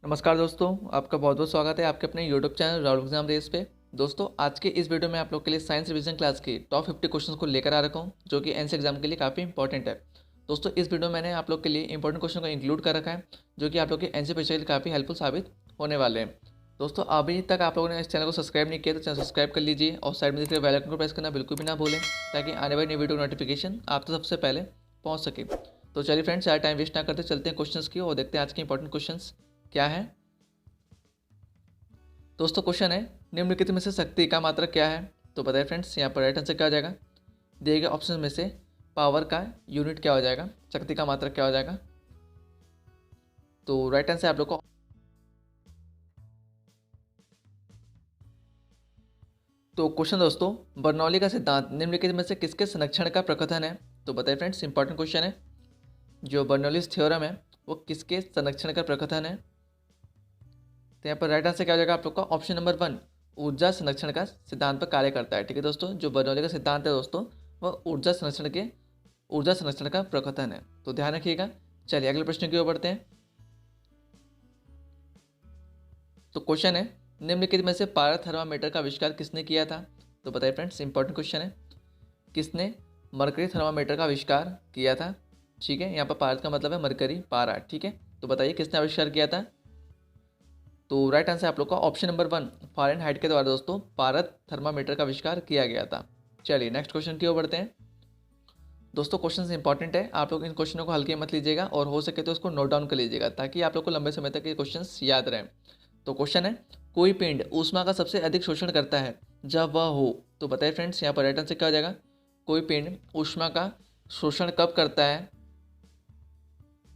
नमस्कार दोस्तों, आपका बहुत बहुत स्वागत है आपके अपने YouTube channel Rahul exam race पे। दोस्तों, आज के इस वीडियो में आप लोग के लिए साइंस रिवीजन क्लास की टॉप 50 क्वेश्चंस को लेकर आ रखा हूँ, जो कि एनसी एग्जाम के लिए काफ़ी इंपॉर्टेंट है। दोस्तों, इस वीडियो में मैंने आप लोग के लिए इंपॉर्टेंट क्वेश्चन को इंक्लूड कर रखा है, जो कि आप लोग के एनसी परीक्षा के लिए काफ़ी हेल्पफुल साबित होने वाले हैं। दोस्तों, अभी तक आप लोगों ने इस चैनल को सब्सक्राइब नहीं किया तो चैनल सब्सक्राइब कर लीजिए और साइड में दिख रहे बेल आइकन को प्रेस करना बिल्कुल भी ना भूलें, ताकि आने वाली नई वीडियो नोटिफिकेशन आप तक सबसे पहले पहुँच सके। तो चलिए फ्रेंड्स, ज़्यादा टाइम वेस्ट ना करते चलते हैं क्वेश्चंस की और देखते हैं आज के इंपॉर्टेंट क्वेश्चंस क्या है। दोस्तों, क्वेश्चन है निम्नलिखित में से शक्ति का मात्रक क्या है। तो बताइए फ्रेंड्स, यहाँ पर राइट आंसर क्या हो जाएगा। दिए गए ऑप्शन में से पावर का यूनिट क्या हो जाएगा, शक्ति का मात्रक क्या हो जाएगा। तो राइट आंसर आप लोग को तो क्वेश्चन दोस्तों, बर्नौली का सिद्धांत निम्नलिखित में से किसके संरक्षण का प्रकथन है। तो बताइए फ्रेंड्स, इंपॉर्टेंट क्वेश्चन है। जो बर्नौलीज थ्योरम है वो किसके संरक्षण का प्रकथन है। तो यहाँ पर राइट आंसर क्या हो जाएगा आप लोग का ऑप्शन नंबर 1, ऊर्जा संरक्षण का सिद्धांत पर कार्य करता है। ठीक है दोस्तों, जो बर्नौली का सिद्धांत है दोस्तों, वह ऊर्जा संरक्षण का प्रकथन है। तो ध्यान रखिएगा। चलिए अगले प्रश्न की ओर बढ़ते हैं। तो क्वेश्चन है निम्नलिखित में से पारा थर्मामीटर का आविष्कार किसने किया था। तो बताइए फ्रेंड्स, इंपॉर्टेंट क्वेश्चन है। किसने मरकरी थर्मामीटर का आविष्कार किया था। ठीक है, यहाँ पर पारद का मतलब है मरकरी, पारा। ठीक है, तो बताइए किसने आविष्कार किया था। तो राइट आंसर आप लोग का ऑप्शन नंबर 1, फ़ारेनहाइट के द्वारा दोस्तों पारद थर्मामीटर का आविष्कार किया गया था। चलिए नेक्स्ट क्वेश्चन की ओर बढ़ते हैं। दोस्तों, क्वेश्चन इंपॉर्टेंट है, आप लोग इन क्वेश्चनों को हल्के मत लीजिएगा और हो सके तो इसको नोट डाउन कर लीजिएगा, ताकि आप लोग को लंबे समय तक ये क्वेश्चंस याद रहें। तो क्वेश्चन है कोई पिंड ऊष्मा का सबसे अधिक शोषण करता है जब वह हो। तो बताइए फ्रेंड्स, यहाँ पर राइट आंसर क्या हो जाएगा। कोई पिंड ऊष्मा का शोषण कब करता है।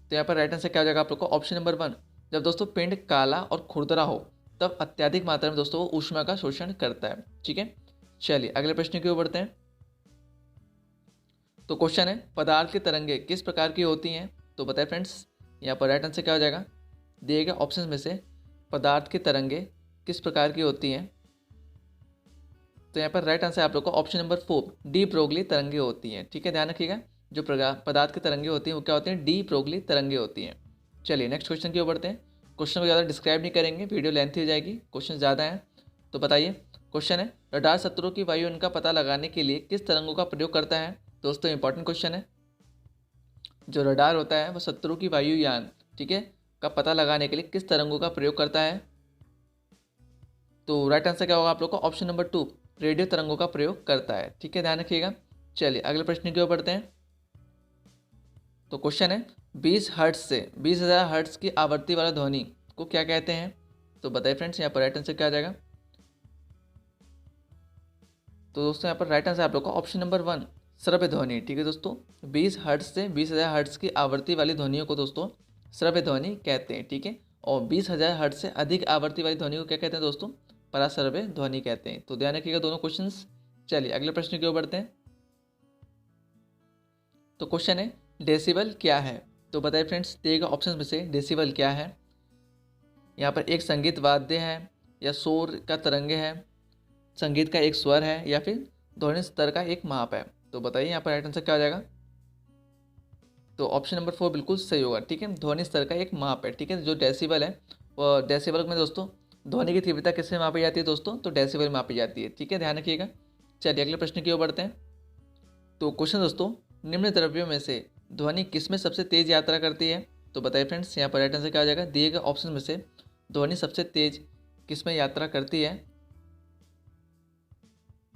तो यहाँ पर राइट आंसर क्या हो जाएगा आप लोग को ऑप्शन नंबर 1, जब दोस्तों पिंड काला और खुरदरा हो तब अत्यधिक मात्रा में दोस्तों वो ऊष्मा का शोषण करता है। ठीक है, चलिए अगले प्रश्न की ओर बढ़ते हैं। तो क्वेश्चन है पदार्थ की तरंगे किस प्रकार की होती हैं। तो बताए फ्रेंड्स, यहाँ पर राइट आंसर क्या हो जाएगा। दिए गए ऑप्शन में से पदार्थ की तरंगे किस प्रकार की होती हैं। तो यहाँ पर राइट आंसर आप लोग को ऑप्शन नंबर 4, डी ब्रोगली तरंगे होती हैं। ठीक है, ध्यान रखिएगा। जो पदार्थ की तरंगे होती हैं वो क्या होती हैं, डी ब्रोगली तरंगे होती हैं। चलिए नेक्स्ट क्वेश्चन की ओर बढ़ते हैं। क्वेश्चन को ज़्यादा डिस्क्राइब नहीं करेंगे, वीडियो लेंथी हो जाएगी, क्वेश्चन ज़्यादा है। तो बताइए, क्वेश्चन है रडार शत्रु की वायुयान का पता लगाने के लिए किस तरंगों का प्रयोग करता है। दोस्तों, इंपॉर्टेंट क्वेश्चन है। जो रडार होता है वो शत्रु की वायुयान, ठीक है, का पता लगाने के लिए किस तरंगों का प्रयोग करता है। तो राइट आंसर क्या होगा आप लोग को ऑप्शन नंबर 2, रेडियो तरंगों का प्रयोग करता है। ठीक है, ध्यान रखिएगा। चलिए अगले प्रश्न की ओर बढ़ते हैं। तो क्वेश्चन है 20 हर्ट्ज से 20,000 हर्ट्ज की आवृत्ति वाला ध्वनि को क्या कहते हैं। तो बताइए फ्रेंड्स, यहाँ पर राइट आंसर क्या आ जाएगा। तो दोस्तों, यहाँ पर राइट आंसर आप लोग का ऑप्शन नंबर 1, श्रव्य ध्वनि। ठीक है दोस्तों, 20 हर्ट्ज से 20,000 हर्ट्ज की आवृत्ति वाली ध्वनियों को दोस्तों श्रव्य ध्वनि कहते हैं। ठीक है, और 20,000 हर्ट्ज से अधिक आवृत्ति वाली ध्वनि को क्या कहते हैं दोस्तों, पराश्रव्य ध्वनि कहते हैं। तो ध्यान रखिएगा दोनों क्वेश्चंस। चलिए अगले प्रश्न की ओर बढ़ते हैं। तो क्वेश्चन है डेसिबल क्या है। तो बताइए फ्रेंड्स, दिए गए ऑप्शन में से डेसिबल क्या है। यहाँ पर एक संगीत वाद्य है, या शोर का तरंगे है, संगीत का एक स्वर है, या फिर ध्वनि स्तर का एक माप है। तो बताइए यहाँ पर राइट आंसर क्या हो जाएगा। तो ऑप्शन नंबर 4 बिल्कुल सही होगा। ठीक है, ध्वनि स्तर का एक माप है। ठीक है, जो डेसिबल है वो डेसिबल में दोस्तों ध्वनि की तीव्रता किससे मापी जाती है दोस्तों, तो डेसिबल मापी जाती है। ठीक है, ध्यान रखिएगा। चलिए अगले प्रश्न की ओर बढ़ते हैं। तो क्वेश्चन दोस्तों, निम्न द्रव्यों में से ध्वनि किसमें सबसे तेज यात्रा करती है। तो बताइए फ्रेंड्स, यहाँ पर राइट आंसर क्या हो जाएगा। दिए गए ऑप्शन में से ध्वनि सबसे तेज किसमें यात्रा करती है।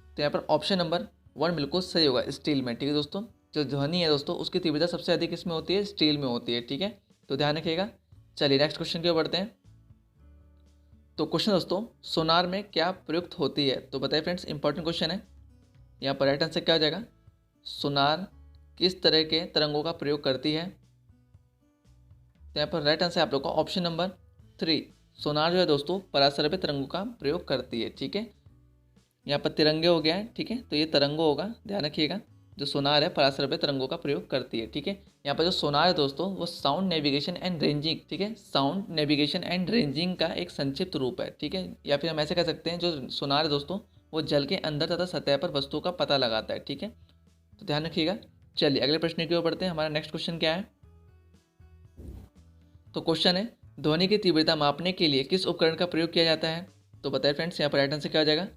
तो यहाँ पर ऑप्शन नंबर 1 बिल्कुल सही होगा, स्टील में। ठीक है दोस्तों, जो ध्वनि है दोस्तों उसकी तीव्रता सबसे अधिक किसमें होती है, स्टील में होती है। ठीक है, तो ध्यान रखिएगा। चलिए नेक्स्ट क्वेश्चन की ओर बढ़ते हैं। तो क्वेश्चन दोस्तों, सोनार में क्या प्रयुक्त होती है। तो बताइए फ्रेंड्स, इंपॉर्टेंट क्वेश्चन है। यहाँ पर राइट आंसर क्या हो जाएगा। सोनार किस तरह के तरंगों का प्रयोग करती है। तो यहाँ पर राइट आंसर आप लोग का ऑप्शन नंबर 3, सोनार जो है दोस्तों पराश्रव्य तरंगों का प्रयोग करती है। ठीक है, यहाँ पर तिरंगे हो गया है। ठीक है, तो ये तरंगो होगा, ध्यान रखिएगा। जो सोनार है पराश्रव्य तरंगों का प्रयोग करती है। ठीक है, यहाँ पर जो सोनार है दोस्तों वो साउंड नेविगेशन एंड रेंजिंग, ठीक है, साउंड नेविगेशन एंड रेंजिंग का एक संक्षिप्त रूप है। ठीक है, या फिर हम ऐसे कह सकते हैं जो सोनार है दोस्तों वो जल के अंदर तथा सतह पर वस्तुओं का पता लगाता है। ठीक है, तो ध्यान रखिएगा। चलिए अगले प्रश्न की ओर बढ़ते हैं। हमारा नेक्स्ट क्वेश्चन क्या है। तो क्वेश्चन है ध्वनि की तीव्रता मापने के लिए किस उपकरण का प्रयोग किया जाता है? तो बताइए फ्रेंड्स, यहाँ पर राइट आंसर क्या हो जाएगा?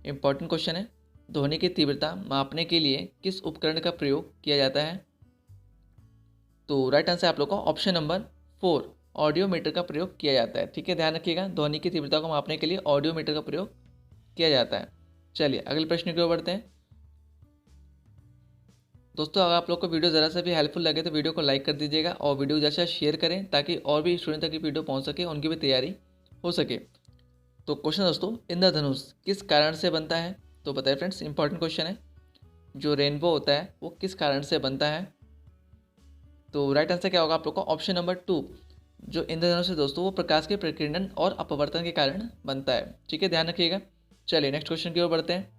इंपॉर्टेंट क्वेश्चन है। ध्वनि की तीव्रता मापने के लिए किस उपकरण का प्रयोग किया जाता है? तो राइट आंसर आप लोग को ऑप्शन नंबर 4 ऑडियोमीटर का प्रयोग किया जाता है। ठीक है, ध्यान रखिएगा, ध्वनि की तीव्रता को मापने के लिए ऑडियोमीटर का प्रयोग किया जाता है। चलिए अगले प्रश्न की ओर बढ़ते हैं। दोस्तों अगर आप लोग को वीडियो ज़रा सा भी हेल्पफुल लगे तो वीडियो को लाइक कर दीजिएगा और वीडियो जैसा शेयर करें ताकि और भी स्टूडेंट तक ये वीडियो पहुंच सके, उनकी भी तैयारी हो सके। तो क्वेश्चन दोस्तों, इंद्रधनुष किस कारण से बनता है? तो बताइए फ्रेंड्स, इंपॉर्टेंट क्वेश्चन है। जो रेनबो होता है वो किस कारण से बनता है? तो राइट आंसर क्या होगा आप लोग का? ऑप्शन नंबर 2 जो इंद्रधनुष है दोस्तों वो प्रकाश के प्रकीर्णन और अपवर्तन के कारण बनता है। ठीक है, ध्यान रखिएगा। चलिए नेक्स्ट क्वेश्चन की ओर बढ़ते हैं।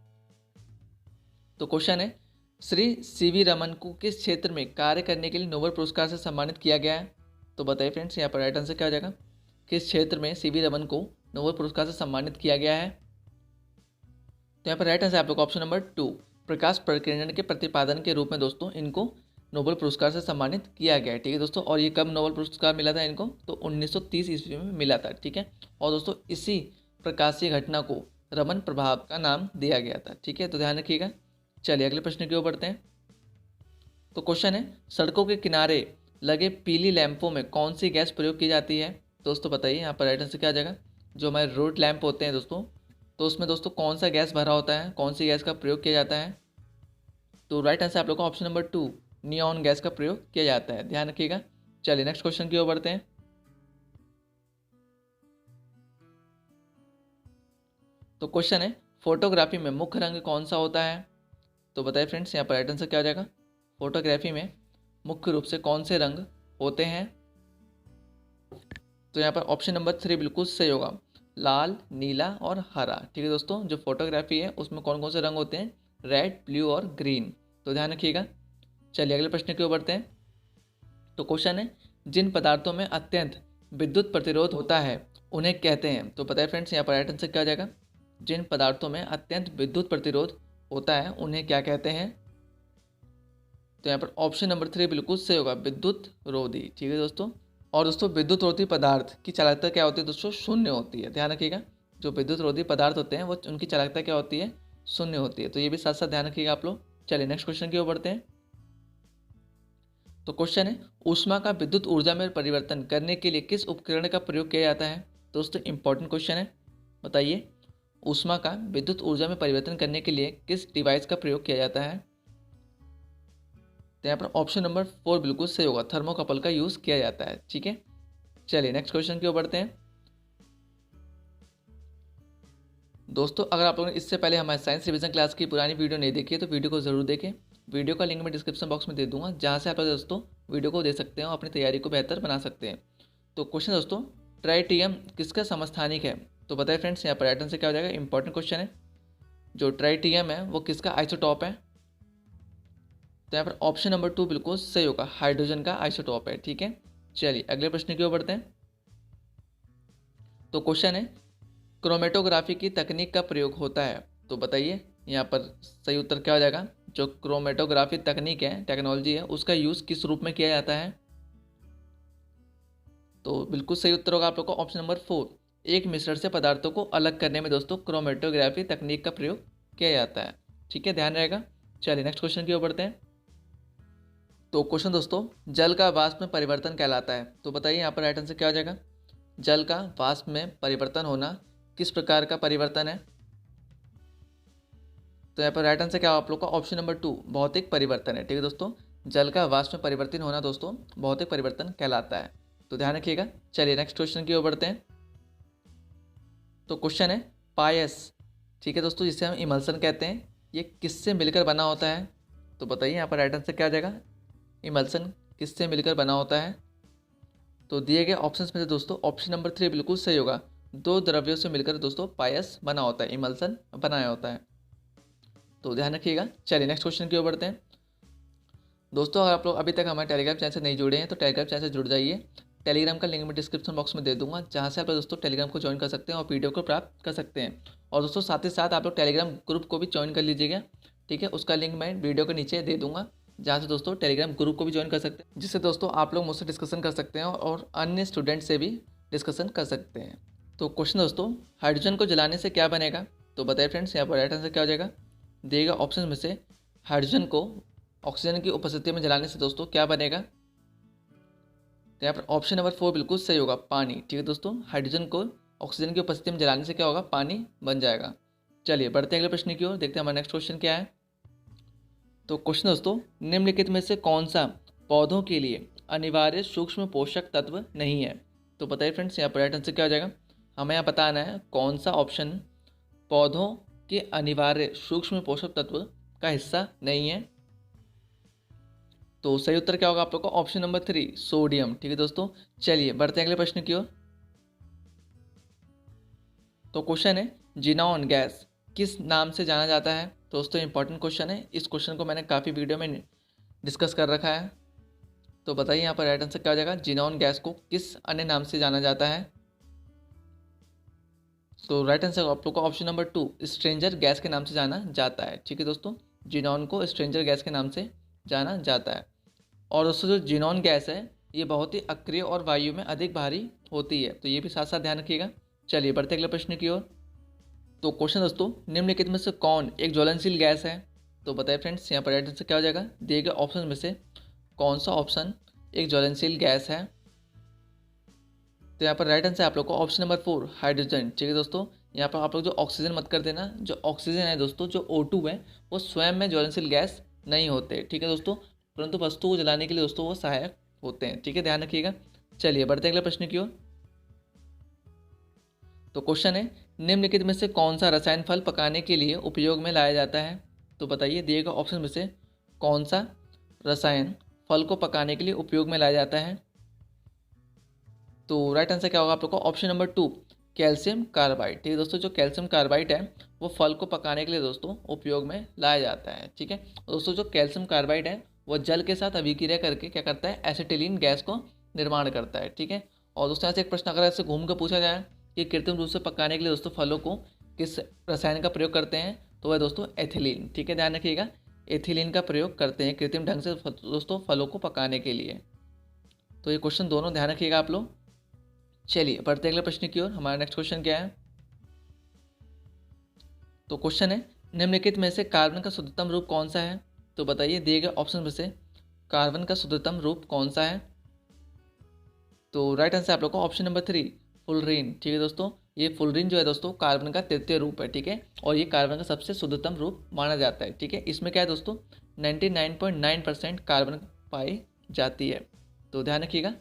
तो क्वेश्चन है, श्री सीवी रमन को किस क्षेत्र में कार्य करने के लिए नोबेल पुरस्कार से सम्मानित किया गया है? तो बताइए फ्रेंड्स, यहाँ पर राइट आंसर क्या हो जाएगा? किस क्षेत्र में सीवी रमन को नोबेल पुरस्कार से सम्मानित किया गया है? तो यहाँ पर राइट आंसर आप लोग ऑप्शन नंबर 2 प्रकाश प्रकीर्णन के प्रतिपादन के रूप में दोस्तों इनको नोबेल पुरस्कार से सम्मानित किया गया है। ठीक है दोस्तों, और ये कब नोबेल पुरस्कार मिला था इनको? तो 1930 ईस्वी में मिला था। ठीक है, और दोस्तों इसी प्रकाशीय घटना को रमन प्रभाव का नाम दिया गया था। ठीक है, तो ध्यान रखिएगा। चलिए अगले प्रश्न की ओर बढ़ते हैं। तो क्वेश्चन है, सड़कों के किनारे लगे पीली लैंपों में कौन सी गैस प्रयोग की जाती है? दोस्तों बताइए, यहाँ पर राइट आंसर क्या आ जाएगा? जो हमारे रोड लैंप होते हैं दोस्तों, तो उसमें दोस्तों कौन सा गैस भरा होता है, कौन सी गैस का प्रयोग किया जाता है? तो राइट आंसर आप लोग का ऑप्शन नंबर 2 नियॉन गैस का प्रयोग किया जाता है। ध्यान रखिएगा। चलिए नेक्स्ट क्वेश्चन की ओर बढ़ते हैं। तो क्वेश्चन है, फोटोग्राफी में मुख्य रंग कौन सा होता है? तो बताइए फ्रेंड्स, यहाँ पर राइट आंसर क्या हो जाएगा? फोटोग्राफी में मुख्य रूप से कौन से रंग होते हैं? तो यहाँ पर ऑप्शन नंबर 3 बिल्कुल सही होगा, लाल, नीला और हरा। ठीक है दोस्तों, जो फोटोग्राफी है उसमें कौन कौन से रंग होते हैं? रेड, ब्लू और ग्रीन। तो ध्यान रखिएगा। चलिए अगले प्रश्न की ओर बढ़ते हैं। तो क्वेश्चन है, जिन पदार्थों में अत्यंत विद्युत प्रतिरोध होता है उन्हें कहते हैं? तो बताइए फ्रेंड्स, यहाँ पर राइट आंसर क्या हो जाएगा? जिन पदार्थों में अत्यंत विद्युत प्रतिरोध होता है उन्हें क्या कहते हैं? तो यहाँ पर ऑप्शन नंबर 3 बिल्कुल सही होगा, विद्युत रोधी। ठीक है दोस्तों, और दोस्तों विद्युत रोधी पदार्थ की चालकता क्या होती है दोस्तों? शून्य होती है। ध्यान रखिएगा, जो विद्युत रोधी पदार्थ होते हैं वो उनकी चालकता क्या होती है? शून्य होती है। तो ये भी साथ साथ ध्यान रखिएगा आप लोग। चलिए नेक्स्ट क्वेश्चन की ओर बढ़ते हैं। तो क्वेश्चन है, ऊष्मा का विद्युत ऊर्जा में परिवर्तन करने के लिए किस उपकरण का प्रयोग किया जाता है? दोस्तों इंपॉर्टेंट क्वेश्चन है, बताइए ऊष्मा का विद्युत ऊर्जा में परिवर्तन करने के लिए किस डिवाइस का प्रयोग किया जाता है? तो यहाँ पर ऑप्शन नंबर 4 बिल्कुल सही होगा, थर्मोकपल का यूज किया जाता है। ठीक है, चलिए नेक्स्ट क्वेश्चन की ओर बढ़ते हैं। दोस्तों अगर आप लोगों ने इससे पहले हमारे साइंस रिवीजन क्लास की पुरानी वीडियो नहीं देखी है तो वीडियो को जरूर देखें। वीडियो का लिंक मैं डिस्क्रिप्शन बॉक्स में दे दूंगा, जहाँ से आप दोस्तों वीडियो को दे सकते हैं और अपनी तैयारी को बेहतर बना सकते हैं। तो क्वेश्चन दोस्तों, ट्राइटियम किसका समस्थानिक है? तो बताइए फ्रेंड्स, यहाँ पर राइट आंसर क्या हो जाएगा? इंपॉर्टेंट क्वेश्चन है, जो ट्राइटियम है वो किसका आइसोटॉप है? तो यहाँ पर ऑप्शन नंबर 2 बिल्कुल सही होगा, हाइड्रोजन का आइसोटॉप है। ठीक है, चलिए अगले प्रश्न की ओर बढ़ते हैं। तो क्वेश्चन है, क्रोमेटोग्राफी की तकनीक का प्रयोग होता है? तो बताइए यहाँ पर सही उत्तर क्या हो जाएगा? जो क्रोमेटोग्राफी तकनीक है, टेक्नोलॉजी है, उसका यूज़ किस रूप में किया जाता है? तो बिल्कुल सही उत्तर होगा आप लोग को ऑप्शन नंबर 4 एक मिश्रण से पदार्थों को अलग करने में दोस्तों क्रोमेटोग्राफी तकनीक का प्रयोग किया जाता है। ठीक है, ध्यान रहेगा। चलिए नेक्स्ट क्वेश्चन की ओर बढ़ते हैं। तो क्वेश्चन दोस्तों, जल का वाष्प में परिवर्तन कहलाता है? तो बताइए यहाँ पर राइट आंसर क्या हो जाएगा? जल का वाष्प में परिवर्तन होना किस प्रकार का परिवर्तन है? तो यहाँ पर राइट आंसर क्या आप लोग का? ऑप्शन नंबर 2 भौतिक परिवर्तन है। ठीक है दोस्तों, जल का वाष्प में परिवर्तन होना दोस्तों भौतिक परिवर्तन कहलाता है। तो ध्यान रखिएगा। चलिए नेक्स्ट क्वेश्चन की ओर बढ़ते हैं। तो क्वेश्चन है, पायस, ठीक है दोस्तों, जिसे हम इमल्सन कहते हैं, ये किससे मिलकर बना होता है? तो बताइए यहाँ पर राइट आंसर क्या आ जाएगा? इमल्सन किससे मिलकर बना होता है? तो दिए गए ऑप्शंस में से दोस्तों ऑप्शन नंबर 3 बिल्कुल सही होगा, दो द्रव्यों से मिलकर दोस्तों पायस बना होता है, इमल्सन बनाया होता है। तो ध्यान रखिएगा। चलिए नेक्स्ट क्वेश्चन की ओर बढ़ते हैं। दोस्तों अगर आप लोग अभी तक हमारे टेलीग्राम चैनल से नहीं जुड़े हैं तो टेलीग्राम चैनल से जुड़ जाइए। टेलीग्राम का लिंक मैं डिस्क्रिप्शन बॉक्स में दे दूंगा, जहाँ से आप लोग दोस्तों टेलीग्राम को ज्वाइन कर सकते हैं और पीडीएफ को प्राप्त कर सकते हैं। और दोस्तों साथ ही साथ आप लोग टेलीग्राम ग्रुप को भी ज्वाइन कर लीजिएगा। ठीक है, उसका लिंक मैं वीडियो के नीचे दे दूंगा, जहाँ से दोस्तों टेलीग्राम ग्रुप को भी ज्वाइन कर सकते हैं, जिससे दोस्तों आप लोग मुझसे डिस्कशन कर सकते हैं और अन्य स्टूडेंट से भी डिस्कशन कर सकते हैं। तो क्वेश्चन दोस्तों, हाइड्रोजन को जलाने से क्या बनेगा? तो बताइए फ्रेंड्स, यहाँ पर राइट आंसर क्या हो जाएगा? दिएगा ऑप्शन में से हाइड्रोजन को ऑक्सीजन की उपस्थिति में जलाने से दोस्तों क्या बनेगा? तो यहाँ पर ऑप्शन नंबर 4 बिल्कुल सही होगा, पानी। ठीक है दोस्तों, हाइड्रोजन को ऑक्सीजन की उपस्थिति में जलाने से क्या होगा? पानी बन जाएगा। चलिए बढ़ते हैं अगले प्रश्न की ओर, देखते हैं हमारा नेक्स्ट क्वेश्चन क्या है। तो क्वेश्चन दोस्तों, निम्नलिखित में से कौन सा पौधों के लिए अनिवार्य सूक्ष्म पोषक तत्व नहीं है? तो बताइए फ्रेंड्स, यहाँ पर राइट आंसर क्या हो जाएगा? हमें यहाँ बताना है कौन सा ऑप्शन पौधों के अनिवार्य सूक्ष्म पोषक तत्व का हिस्सा नहीं है। तो सही उत्तर क्या होगा आप लोग का? Option number 3 sodium. ठीक है दोस्तों, चलिए बढ़ते हैं अगले प्रश्न की ओर। तो क्वेश्चन है, जिनॉन गैस किस नाम से जाना जाता है? दोस्तों इंपॉर्टेंट क्वेश्चन है, इस क्वेश्चन को मैंने काफ़ी वीडियो में डिस्कस कर रखा है। तो बताइए यहाँ पर राइट आंसर क्या हो जाएगा? जिनॉन गैस को किस अन्य नाम से जाना जाता है? तो राइट आंसर आप लोग का ऑप्शन नंबर 2 स्ट्रेंजर गैस के नाम से जाना जाता है। ठीक है दोस्तों, जिनॉन को स्ट्रेंजर गैस के नाम से जाना जाता है। और दोस्तों जो जिनॉन गैस है ये बहुत ही अक्रिय और वायु में अधिक भारी होती है, तो ये भी साथ साथ ध्यान रखिएगा। चलिए बढ़ते अगले प्रश्न की ओर। तो क्वेश्चन दोस्तों, निम्नलिखित में से कौन एक ज्वलनशील गैस है? तो बताइए फ्रेंड्स, यहाँ पर राइट आंसर क्या हो जाएगा? दिए गए ऑप्शन में से कौन सा ऑप्शन एक ज्वलनशील गैस है? तो यहाँ पर राइट आंसर आप लोग को ऑप्शन नंबर 4 हाइड्रोजन। ठीक है दोस्तों, यहाँ पर आप लोग जो ऑक्सीजन मत कर देना, जो ऑक्सीजन है दोस्तों, जो O2 है वो स्वयं में ज्वलनशील गैस नहीं होते। ठीक है दोस्तों, परंतु वस्तु को जलाने के लिए दोस्तों वो सहायक होते हैं। ठीक है, ध्यान रखिएगा। चलिए बढ़ते अगले प्रश्न की ओर। तो क्वेश्चन है, निम्नलिखित में से कौन सा रसायन फल पकाने के लिए उपयोग में लाया जाता है? तो बताइए, दिए गए ऑप्शन में से कौन सा रसायन फल को पकाने के लिए उपयोग में लाया जाता है? तो राइट आंसर क्या होगा आप लोग को? Option number 2 calcium carbide. ठीक है दोस्तों, जो कैल्शियम कार्बाइड है वो फल को पकाने के लिए दोस्तों उपयोग में लाया जाता है। ठीक है दोस्तों, जो कैल्शियम कार्बाइड है वो जल के साथ अभिक्रिया करके क्या करता है? एसिटिलीन गैस को निर्माण करता है। ठीक है, और दोस्तों ऐसे एक प्रश्न अगर ऐसे घूम कर पूछा जाए कि कृत्रिम रूप से पकाने के लिए दोस्तों फलों को किस रसायन का प्रयोग करते हैं, तो वह दोस्तों एथिलीन। ठीक है, ध्यान रखिएगा, एथिलीन का प्रयोग करते हैं कृत्रिम ढंग से दोस्तों फलों को पकाने के लिए। तो ये क्वेश्चन दोनों ध्यान रखिएगा आप लोग। चलिए बढ़ते अगले प्रश्न की ओर। हमारा नेक्स्ट क्वेश्चन क्या है? तो क्वेश्चन है, निम्नलिखित में से कार्बन का शुद्धतम रूप कौन सा है? तो बताइए, दिए गए ऑप्शन में से कार्बन का शुद्धतम रूप कौन सा है? तो राइट आंसर आप लोग को ऑप्शन नंबर 3 फुलरीन। ठीक है दोस्तों, ये फुलरीन जो है दोस्तों कार्बन का तृतीय रूप है। ठीक है, और ये कार्बन का सबसे शुद्धतम रूप माना जाता है। ठीक है, इसमें क्या है दोस्तों 99.9% कार्बन पाई जाती है, तो ध्यान रखिएगा।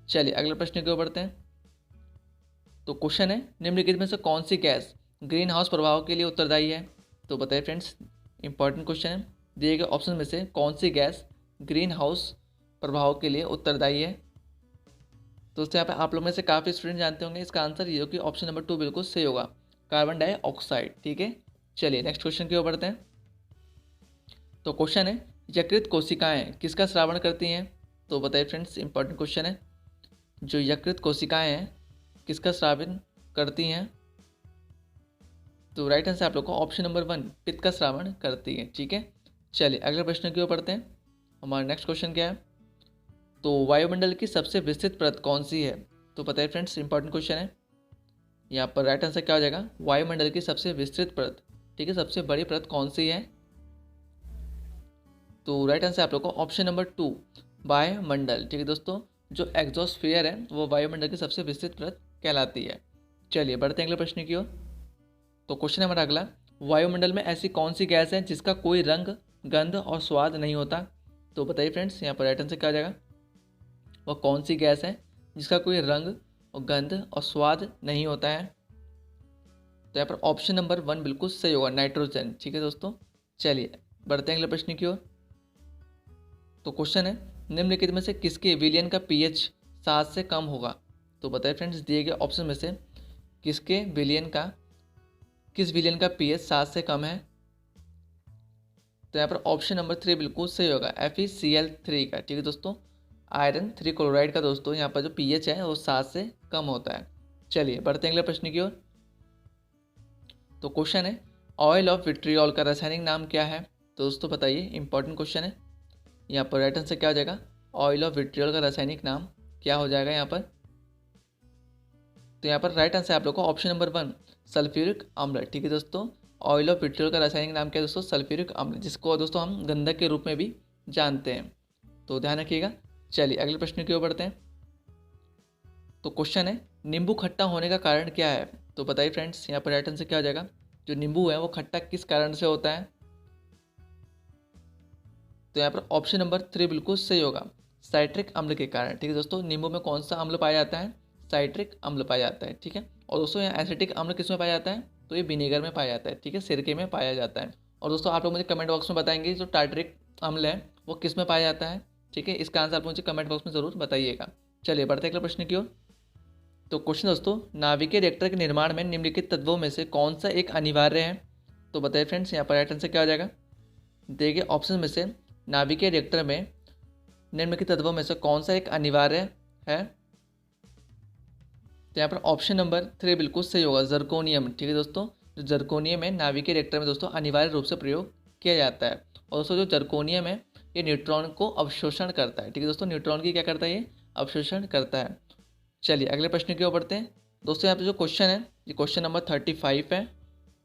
चलिए अगले प्रश्न की ओर बढ़ते हैं। तो क्वेश्चन है, निम्नलिखित में से कौन सी गैस ग्रीन हाउस प्रभाव के लिए उत्तरदायी है? तो बताइए फ्रेंड्स, इंपॉर्टेंट क्वेश्चन है, दिए गए ऑप्शन में से कौन सी गैस ग्रीन हाउस प्रभाव के लिए उत्तरदायी है? तो यहाँ पे आप लोग में से काफ़ी स्टूडेंट जानते होंगे इसका आंसर ये हो कि ऑप्शन नंबर 2 बिल्कुल सही होगा, कार्बन डाइऑक्साइड। ठीक है, चलिए नेक्स्ट क्वेश्चन की ओर बढ़ते हैं। तो क्वेश्चन है, यकृत कोशिकाएं किसका श्रावण करती हैं? तो बताइए फ्रेंड्स, इंपॉर्टेंट क्वेश्चन है, जो यकृत कोशिकाएं हैं किसका श्रावण करती हैं? तो राइट आंसर आप लोग को ऑप्शन नंबर 1 पित्त का श्रावण करती है। ठीक है, चलिए अगले प्रश्न की ओर बढ़ते हैं। हमारा नेक्स्ट क्वेश्चन क्या है? तो वायुमंडल की सबसे विस्तृत परत कौन सी है? तो बताइए फ्रेंड्स, इंपॉर्टेंट क्वेश्चन है, यहाँ पर राइट आंसर क्या हो जाएगा? वायुमंडल की सबसे विस्तृत परत। ठीक है, सबसे बड़ी परत कौन सी है? तो राइट आंसर आप लोग को ऑप्शन नंबर 2 वायुमंडल। ठीक है दोस्तों, जो एग्जॉस्फेयर है वो वायुमंडल की सबसे विस्तृत परत कहलाती है। चलिए बढ़ते हैं अगले प्रश्न की ओर। तो क्वेश्चन हमारा अगला, वायुमंडल में ऐसी कौन सी गैस है जिसका कोई रंग, गंध और स्वाद नहीं होता? तो बताइए फ्रेंड्स, यहाँ पर राइट आंसर क्या आ जाएगा? वह कौन सी गैस है जिसका कोई रंग और गंध और स्वाद नहीं होता है? तो यहाँ पर ऑप्शन नंबर 1 बिल्कुल सही होगा, नाइट्रोजन। ठीक है दोस्तों, चलिए बढ़ते हैं अगले प्रश्न की ओर। तो क्वेश्चन है, निम्नलिखित में से किसके विलयन का pH 7 से कम होगा? तो बताइए फ्रेंड्स, दिए गए ऑप्शन में से किस विलयन का pH 7 से कम है? तो यहाँ पर ऑप्शन नंबर 3 बिल्कुल सही होगा, FeCl3 का। ठीक है दोस्तों, आयरन 3 क्लोराइड का दोस्तों यहाँ पर जो pH है वो 7 से कम होता है। चलिए बढ़ते हैं अगले प्रश्न की ओर। तो क्वेश्चन है, ऑयल ऑफ विट्रियोल का रासायनिक नाम क्या है? तो दोस्तों बताइए, इंपॉर्टेंट क्वेश्चन है, यहाँ पर राइट आंसर क्या हो जाएगा? ऑयल ऑफ विट्रियोल का रासायनिक नाम क्या हो जाएगा यहाँ पर? तो यहाँ पर राइट आंसर है आप लोग को ऑप्शन नंबर 1 सल्फ्यूरिक अम्ल। ठीक है दोस्तों, ऑयल ऑफ विट्रियोल का रासायनिक नाम क्या है दोस्तों? सल्फ्यूरिक अम्ल, जिसको दोस्तों हम गंधक के रूप में भी जानते हैं। तो ध्यान रखिएगा। चलिए अगले प्रश्न की ओर बढ़ते हैं। तो क्वेश्चन है, नींबू खट्टा होने का कारण क्या है? तो बताइए फ्रेंड्स, यहाँ पर राइट आंसर क्या हो जाएगा? जो नींबू है वो खट्टा किस कारण से होता है? तो यहाँ पर ऑप्शन नंबर 3 बिल्कुल सही होगा, साइट्रिक अम्ल के कारण। ठीक है दोस्तों, नींबू में कौन सा अम्ल पाया जाता है? साइट्रिक अम्ल पाया जाता है। ठीक है, और दोस्तों यहाँ एसिटिक अम्ल किस में पाया जाता है? तो ये विनेगर में पाया जाता है। ठीक है, सिरके में पाया जाता है। और दोस्तों आप लोग मुझे कमेंट बॉक्स में बताएंगे जो टार्टरिक अम्ल है वो किस में पाया जाता है। ठीक है, इसका आंसर आप मुझे कमेंट बॉक्स में ज़रूर बताइएगा। चलिए बढ़ते हैं अगले प्रश्न की ओर। तो क्वेश्चन दोस्तों, नाभिकीय रिएक्टर के निर्माण में निम्नलिखित तत्वों में से कौन सा एक अनिवार्य है? तो बताइए फ्रेंड्स, यहाँ पर राइट आंसर क्या हो जाएगा? देखिए ऑप्शन में से नाभिकीय रिएक्टर में निम्नलिखित तत्वों में से कौन सा एक अनिवार्य है? तो यहाँ पर ऑप्शन नंबर 3 बिल्कुल सही होगा, जर्कोनियम। ठीक है दोस्तों, जो जर्कोनियम है नाभिकीय रिएक्टर में दोस्तों अनिवार्य रूप से प्रयोग किया जाता है। और दोस्तों जो जर्कोनियम है ये न्यूट्रॉन को अवशोषण करता है। ठीक है दोस्तों, न्यूट्रॉन की क्या करता है? ये अवशोषण करता है। चलिए अगले प्रश्न की ओर बढ़ते हैं। दोस्तों यहाँ पे जो क्वेश्चन है ये क्वेश्चन नंबर 35 है।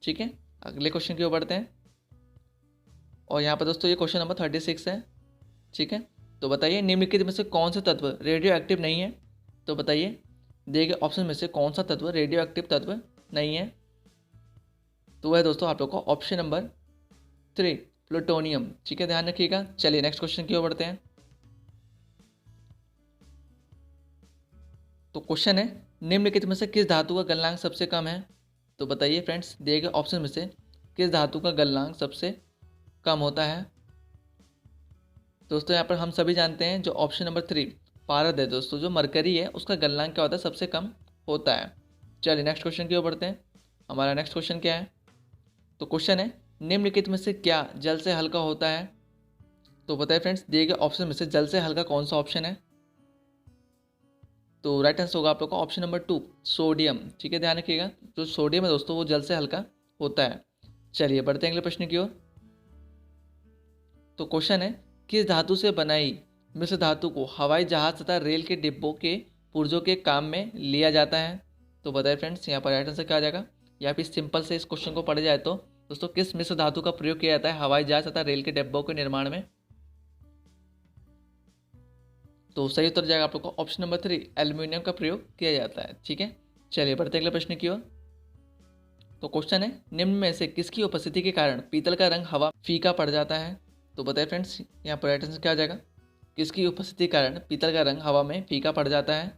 ठीक है, अगले क्वेश्चन की ओर बढ़ते हैं। और यहाँ पर दोस्तों ये क्वेश्चन नंबर 36 है। ठीक है, तो बताइए निम्नलिखित में से कौन सा तत्व रेडियो एक्टिव नहीं है? तो बताइए दिए गए ऑप्शन में से कौन सा तत्व रेडियो एक्टिव तत्व नहीं है? तो वह दोस्तों आप लोग को ऑप्शन नंबर 3 प्लूटोनियम। ठीक है, ध्यान रखिएगा। चलिए नेक्स्ट क्वेश्चन की ओर बढ़ते हैं। तो क्वेश्चन है, निम्नलिखित में से किस धातु का गलनांक सबसे कम है? तो बताइए फ्रेंड्स, दिए गए ऑप्शन में से किस धातु का गलनांक सबसे कम होता है? दोस्तों यहाँ पर हम सभी जानते हैं जो ऑप्शन नंबर 3 पारद है दोस्तों, जो मरकरी है उसका गलनांक क्या होता है? सबसे कम होता है। चलिए नेक्स्ट क्वेश्चन की ओर बढ़ते हैं। हमारा नेक्स्ट क्वेश्चन क्या है? तो क्वेश्चन है, निम्नलिखित में से क्या जल से हल्का होता है? तो बताइए फ्रेंड्स, दिए गए ऑप्शन में से जल से हल्का कौन सा ऑप्शन है? तो राइट आंसर होगा आप लोग का ऑप्शन नंबर 2 सोडियम। ठीक है, ध्यान रखिएगा, जो सोडियम है दोस्तों वो जल से हल्का होता है। चलिए बढ़ते हैं अगले प्रश्न की ओर। तो क्वेश्चन है, किस धातु से बनाई मिश्र धातु को हवाई जहाज तथा रेल के डिब्बों के पुर्जों के काम में लिया जाता है? तो बताइए फ्रेंड्स, यहाँ पर राइट आंसर क्या आ जाएगा? यहाँ पे सिंपल से इस क्वेश्चन को पढ़े जाए तो दोस्तों किस मिश्र धातु का प्रयोग किया जाता है हवाई जहाज तथा रेल के डिब्बों के निर्माण में? तो सही उत्तर जाएगा आप लोग को ऑप्शन नंबर 3 एल्यूमिनियम का प्रयोग किया जाता है। ठीक है, चलिए बढ़ते अगले प्रश्न की ओर। तो क्वेश्चन है, निम्न में से किसकी उपस्थिति के कारण पीतल का रंग हवा फीका पड़ जाता है? तो बताइए फ्रेंड्स, यहाँ पर राइट आंसर क्या आ जाएगा? किसकी उपस्थिति के कारण पीतल का रंग हवा में फीका पड़ जाता है?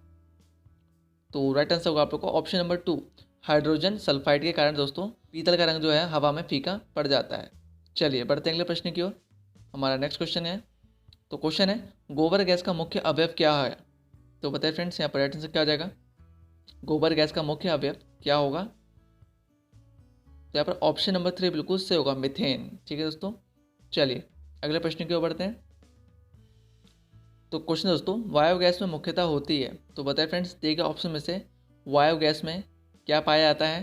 तो राइट आंसर होगा आप लोग को ऑप्शन नंबर 2 हाइड्रोजन सल्फाइड के कारण दोस्तों पीतल का रंग जो है हवा में फीका पड़ जाता है। चलिए बढ़ते अगले प्रश्न की ओर। हमारा नेक्स्ट क्वेश्चन है। तो क्वेश्चन है, गोबर गैस का मुख्य अवयव क्या है? तो बताइए फ्रेंड्स, यहाँ पर राइट आंसर क्या हो जाएगा? गोबर गैस का मुख्य अवयव क्या होगा? तो यहाँ पर ऑप्शन नंबर 3 बिल्कुल सही होगा, मीथेन। ठीक है दोस्तों, चलिए अगले प्रश्न की ओर बढ़ते हैं। तो क्वेश्चन दोस्तों, वायु गैस में मुख्यतः होती है। तो बताइए फ्रेंड्स, दिए गए ऑप्शन में से वायु गैस में क्या पाया जाता है?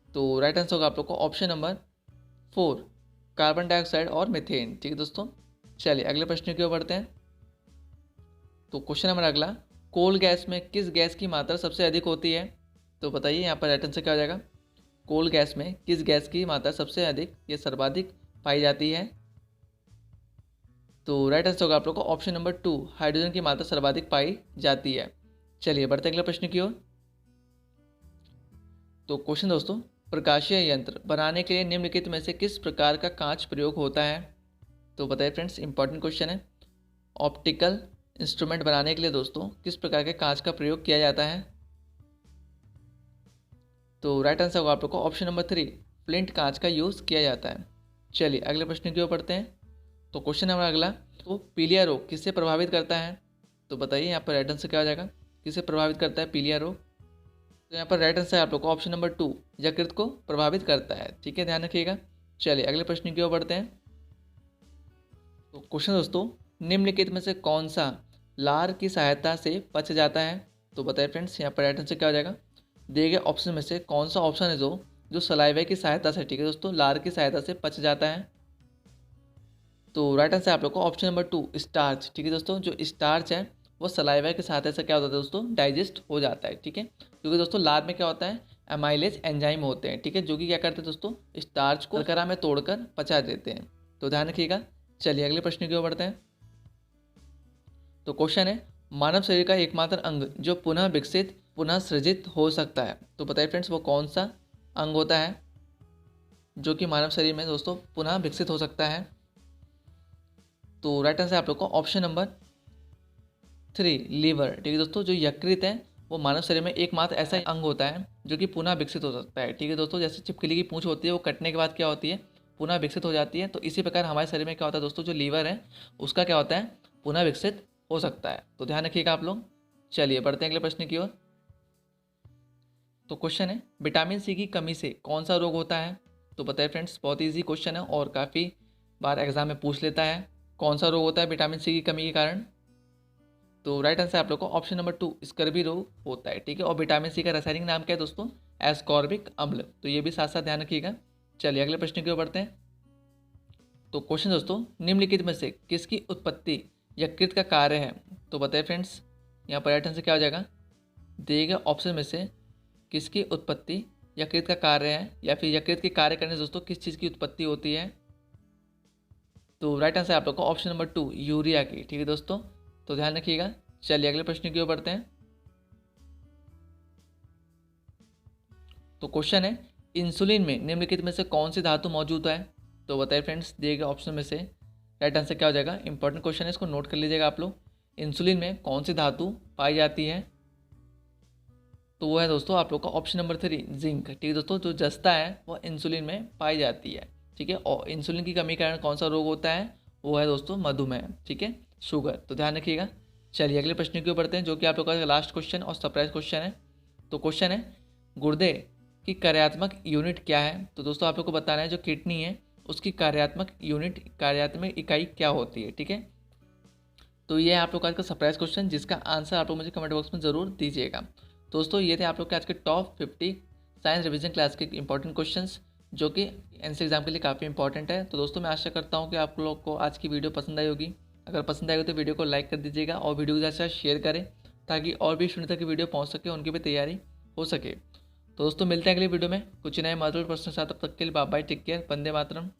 तो राइट आंसर होगा आप लोग को ऑप्शन नंबर 4 कार्बन डाइऑक्साइड और मीथेन। ठीक है दोस्तों, चलिए अगले प्रश्न की ओर बढ़ते हैं। तो क्वेश्चन नंबर अगला, कोल गैस में किस गैस की मात्रा सबसे अधिक होती है? तो बताइए यहाँ पर राइट आंसर क्या हो जाएगा? कोल गैस में किस गैस की मात्रा सबसे अधिक या सर्वाधिक पाई जाती है? तो राइट आंसर होगा आप लोग को ऑप्शन नंबर 2 हाइड्रोजन की मात्रा सर्वाधिक पाई जाती है। चलिए बढ़ते अगले प्रश्न की ओर। तो क्वेश्चन दोस्तों, प्रकाशीय यंत्र बनाने के लिए निम्नलिखित में से किस प्रकार का कांच प्रयोग होता है? तो बताइए फ्रेंड्स, इंपॉर्टेंट क्वेश्चन है। ऑप्टिकल इंस्ट्रूमेंट बनाने के लिए दोस्तों किस प्रकार के कांच का प्रयोग किया जाता है? तो राइट आंसर होगा आप लोग को ऑप्शन नंबर 3 फ्लिंट कांच का यूज़ किया जाता है। चलिए अगले प्रश्न की ओर पढ़ते हैं। तो क्वेश्चन नंबर अगला, तो पीलिया रोग किससे प्रभावित करता है? तो बताइए यहाँ पर राइट आंसर क्या हो जाएगा? किससे प्रभावित करता है पीलिया रोग? तो यहाँ पर राइट आंसर है आप लोग को ऑप्शन नंबर 2 यकृत को प्रभावित करता है। ठीक है, ध्यान रखिएगा। चलिए अगले प्रश्न की ओर बढ़ते हैं। तो क्वेश्चन दोस्तों, निम्नलिखित में से कौन सा लार की सहायता से पच जाता है? तो बताइए फ्रेंड्स, यहाँ पर राइट आंसर क्या हो जाएगा? दिए गए ऑप्शन में से कौन सा ऑप्शन है जो सलाइवा की सहायता से, ठीक है दोस्तों, लार की सहायता से पच जाता है? तो राइट आंसर आप लोग को ऑप्शन नंबर 2 स्टार्च। ठीक है दोस्तों, जो स्टार्च है वो सलाइवा के साथ ऐसा क्या होता है दोस्तों, डाइजेस्ट हो जाता है। ठीक है, क्योंकि दोस्तों लार में क्या होता है, एमाइलेज एंजाइम होते हैं। ठीक है, जो कि क्या करते हैं दोस्तों, स्टार्च को शर्करा में तोड़कर पचा देते हैं। तो ध्यान रखिएगा। चलिए अगले प्रश्न की ओर बढ़ते हैं। तो क्वेश्चन है, मानव शरीर का एकमात्र अंग जो पुनः विकसित पुनः सृजित हो सकता है। तो बताइए फ्रेंड्स, वो कौन सा अंग होता है जो कि मानव शरीर में दोस्तों पुनः विकसित हो सकता है। तो राइट आंसर आप लोग को ऑप्शन नंबर 3 लीवर। ठीक है दोस्तों, जो यकृत है वो मानव शरीर में एकमात्र ऐसा अंग होता है जो कि पुनः विकसित हो सकता है। ठीक है दोस्तों, जैसे छिपकली की पूंछ होती है वो कटने के बाद क्या होती है, पुनः विकसित हो जाती है। तो इसी प्रकार हमारे शरीर में क्या होता है दोस्तों, जो लीवर है उसका क्या होता है, पुनः विकसित हो सकता है। तो ध्यान रखिएगा आप लोग। चलिए बढ़ते हैं अगले प्रश्न की ओर। तो क्वेश्चन है, विटामिन सी की कमी से कौन सा रोग होता है। तो बताइए फ्रेंड्स, बहुत ईजी क्वेश्चन है और काफ़ी बार एग्जाम में पूछ लेता है। कौन सा रोग होता है विटामिन सी की कमी के कारण। तो राइट आंसर आप लोग को ऑप्शन नंबर 2 स्कर्वी रोग होता है। ठीक है, और विटामिन सी का रासायनिक नाम क्या है दोस्तों, एस्कॉर्बिक अम्ल। तो ये भी साथ साथ ध्यान रखिएगा। चलिए अगले प्रश्न की ओर बढ़ते हैं। तो क्वेश्चन दोस्तों, निम्नलिखित में से किसकी उत्पत्ति यकृत का कार्य है। तो बताइए फ्रेंड्स, यहाँ पर राइट आंसर क्या हो जाएगा, दिए गए ऑप्शन में से किसकी उत्पत्ति यकृत का कार्य है, या फिर यकृत के कार्य करने से दोस्तों किस चीज़ की उत्पत्ति होती है। तो राइट आंसर आप लोग को ऑप्शन नंबर 2 यूरिया की। ठीक है दोस्तों, तो ध्यान रखिएगा। चलिए अगले प्रश्न की ओर बढ़ते हैं। तो क्वेश्चन है, इंसुलिन में निम्नलिखित में से कौन सी धातु मौजूद है। तो बताइए फ्रेंड्स, दिए गए ऑप्शन में से राइट आंसर क्या हो जाएगा। इंपॉर्टेंट क्वेश्चन है, इसको नोट कर लीजिएगा आप लोग। इंसुलिन में कौन सी धातु पाई जाती है। तो वो है दोस्तों आप लोग का ऑप्शन नंबर 3 जिंक। ठीक है दोस्तों, जो जस्ता है वो इंसुलिन में पाई जाती है। ठीक है, और इंसुलिन की कमी के कारण कौन सा रोग होता है, वो है दोस्तों मधुमेह। ठीक है, शुगर। तो ध्यान रखिएगा। चलिए अगले प्रश्न की ओर बढ़ते हैं, जो कि आप लोग का लास्ट क्वेश्चन और सरप्राइज क्वेश्चन है। तो क्वेश्चन है, गुर्दे की कार्यात्मक यूनिट क्या है। तो दोस्तों आप लोग को बताना है जो किडनी है उसकी कार्यात्मक इकाई क्या होती है। ठीक है, तो ये है आप लोग का आज का सरप्राइज क्वेश्चन, जिसका आंसर आप लोग मुझे कमेंट बॉक्स में ज़रूर दीजिएगा। दोस्तों ये थे आप लोग के आज के टॉप 50 साइंस रिवीजन क्लास के इंपॉर्टेंट क्वेश्चंस, जो कि एनसी एग्जाम के लिए काफ़ी इंपॉर्टेंट है। तो दोस्तों मैं आशा करता हूँ कि आप लोग को आज की वीडियो पसंद आई होगी। अगर पसंद आई हो तो वीडियो को लाइक कर दीजिएगा और वीडियो के साथ शेयर करें, ताकि और भी स्टूडेंट तक की वीडियो पहुँच सके, उनकी भी तैयारी हो सके। तो दोस्तों मिलते हैं अगली वीडियो में कुछ नए महत्वपूर्ण प्रश्न के साथ। तब तक के लिए bye bye, take care, Vande Mataram.